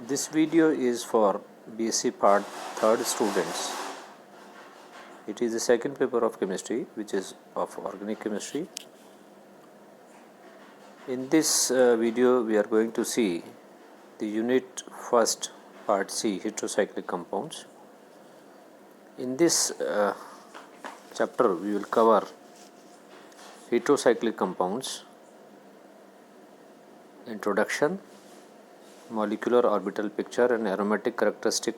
This video is for BSc Part 3rd students. It is the second paper of chemistry, which is of organic chemistry. In this video we are going to see the unit first, part C, heterocyclic compounds. In this chapter we will cover heterocyclic compounds, introduction, molecular orbital picture and aromatic characteristic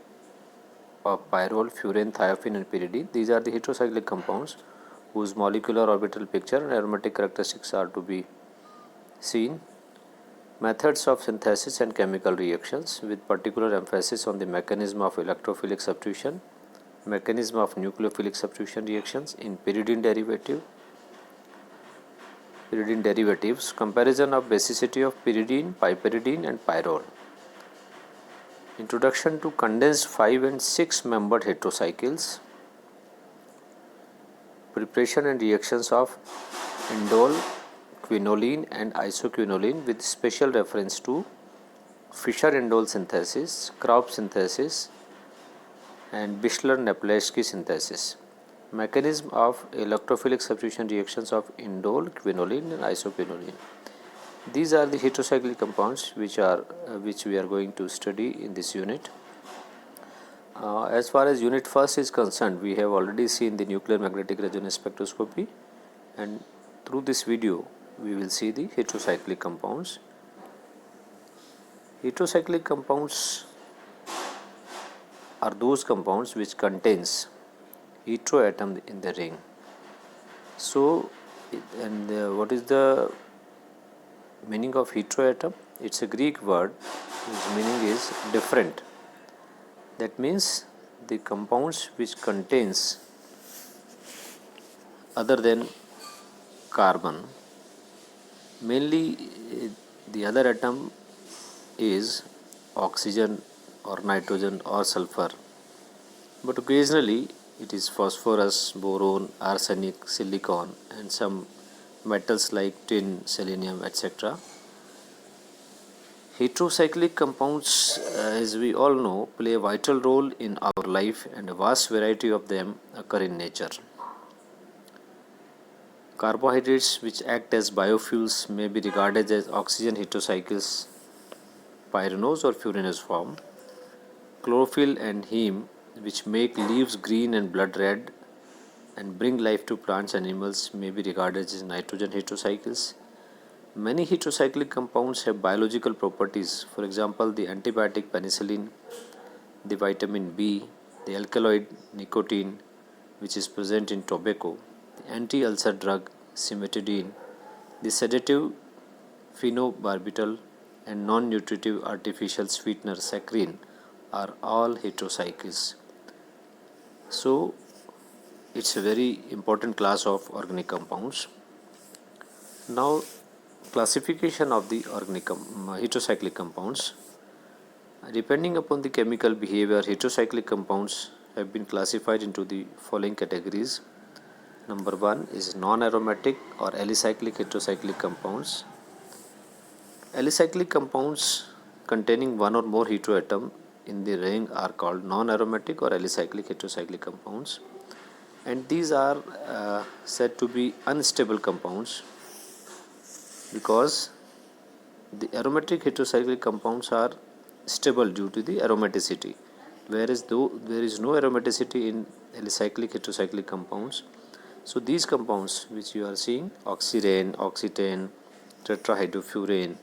of pyrrole, furane, thiophene and pyridine. These are the heterocyclic compounds whose molecular orbital picture and aromatic characteristics are to be seen. Methods of synthesis and chemical reactions, with particular emphasis on the mechanism of electrophilic substitution, mechanism of nucleophilic substitution reactions in pyridine derivatives, comparison of basicity of pyridine, piperidine and pyrrole. Introduction to condensed 5 and 6 membered heterocycles, preparation and reactions of indole, quinoline and isoquinoline with special reference to Fischer-Indole synthesis, Kropf synthesis and Bischler-Napelewski synthesis. Mechanism of electrophilic substitution reactions of indole, quinoline and isoquinoline. These are the heterocyclic compounds which we are going to study in this unit. As far as unit first is concerned, we have already seen the nuclear magnetic resonance spectroscopy, and through this video we will see the heterocyclic compounds. Heterocyclic compounds are those compounds which contains heteroatom in the ring. So, what is the meaning of heteroatom? It's a Greek word whose meaning is different. That means the compounds which contains other than carbon. Mainly the other atom is oxygen or nitrogen or sulfur, but occasionally it is phosphorus, boron, arsenic, silicon and some metals like tin, selenium, etc. Heterocyclic compounds, as we all know, play a vital role in our life, and a vast variety of them occur in nature. Carbohydrates which act as biofuels may be regarded as oxygen heterocycles, pyranose or furanose form. Chlorophyll and heme, which make leaves green and blood red and bring life to plants and animals, may be regarded as nitrogen heterocycles. Many heterocyclic compounds have biological properties. For example, the antibiotic penicillin, the vitamin B, the alkaloid nicotine, which is present in tobacco, the anti-ulcer drug cimetidine, the sedative phenobarbital and non-nutritive artificial sweetener saccharin are all heterocycles. So, it's a very important class of organic compounds. Now, classification of the organic heterocyclic compounds. Depending upon the chemical behavior, heterocyclic compounds have been classified into the following categories. Number 1 is non-aromatic or alicyclic heterocyclic compounds. Alicyclic compounds containing one or more heteroatom in the ring are called non-aromatic or alicyclic heterocyclic compounds, and these are said to be unstable compounds because the aromatic heterocyclic compounds are stable due to the aromaticity, whereas though there is no aromaticity in alicyclic heterocyclic compounds. So these compounds which you are seeing, oxirane, oxetane, tetrahydrofurane,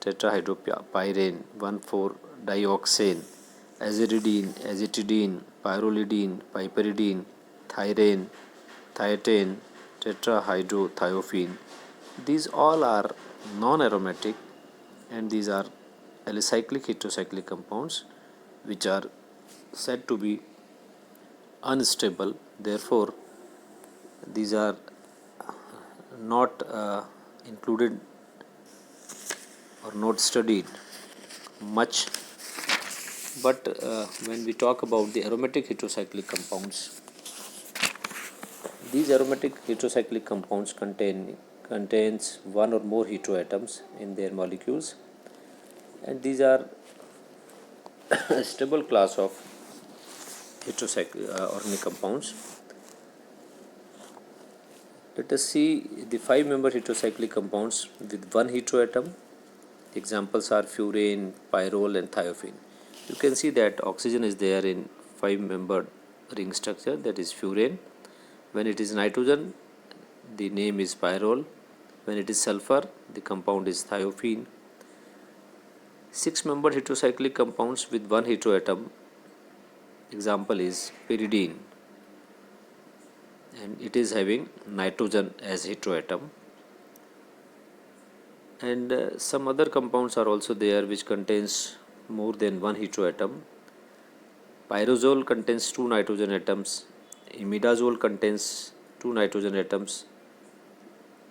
tetrahydropyrane, 1,4-dioxane, aziridine, azitidine, pyrrolidine, piperidine, thyrane, thiatane, tetrahydrothiophene. These all are non-aromatic and these are alicyclic heterocyclic compounds which are said to be unstable. Therefore, these are not included or not studied much. But when we talk about the aromatic heterocyclic compounds, these aromatic heterocyclic compounds contains one or more heteroatoms in their molecules, and these are a stable class of heterocyclic organic compounds. Let us see the 5-member heterocyclic compounds with one heteroatom. Examples are furane, pyrrole and thiophene. You can see that oxygen is there in 5-membered ring structure, that is furane. When it is nitrogen, the name is pyrrole. When it is sulfur, the compound is thiophene. 6-membered heterocyclic compounds with one heteroatom. Example is pyridine, and it is having nitrogen as heteroatom. And some other compounds are also there which contains more than one heteroatom. Pyrozole contains 2 nitrogen atoms, imidazole contains 2 nitrogen atoms,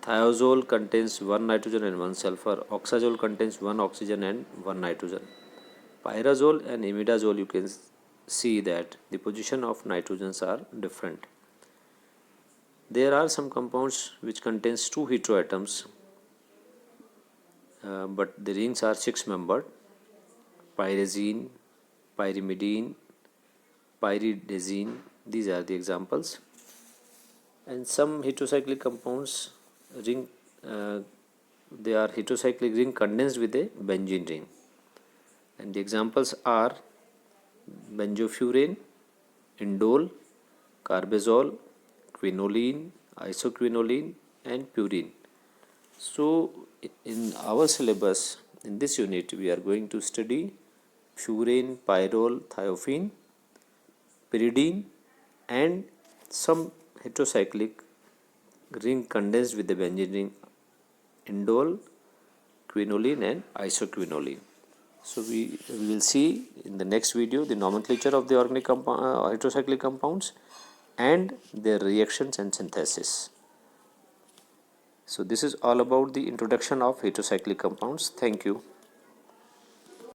thiazole contains 1 nitrogen and 1 sulfur, oxazole contains 1 oxygen and 1 nitrogen. Pyrazole and imidazole, you can see that the position of nitrogens are different. There are some compounds which contains 2 heteroatoms, but the rings are 6-membered: pyrazine, pyrimidine, pyridazine. These are the examples. And some heterocyclic compounds ring, they are heterocyclic ring condensed with a benzene ring, and the examples are benzofurane, indole, carbazole, quinoline, isoquinoline and purine. So in our syllabus, in this unit, we are going to study furane, pyrrole, thiophene, pyridine and some heterocyclic ring condensed with the benzene ring, indole, quinoline and isoquinoline. So we will see in the next video the nomenclature of the organic heterocyclic compounds and their reactions and synthesis. So this is all about the introduction of heterocyclic compounds. Thank you.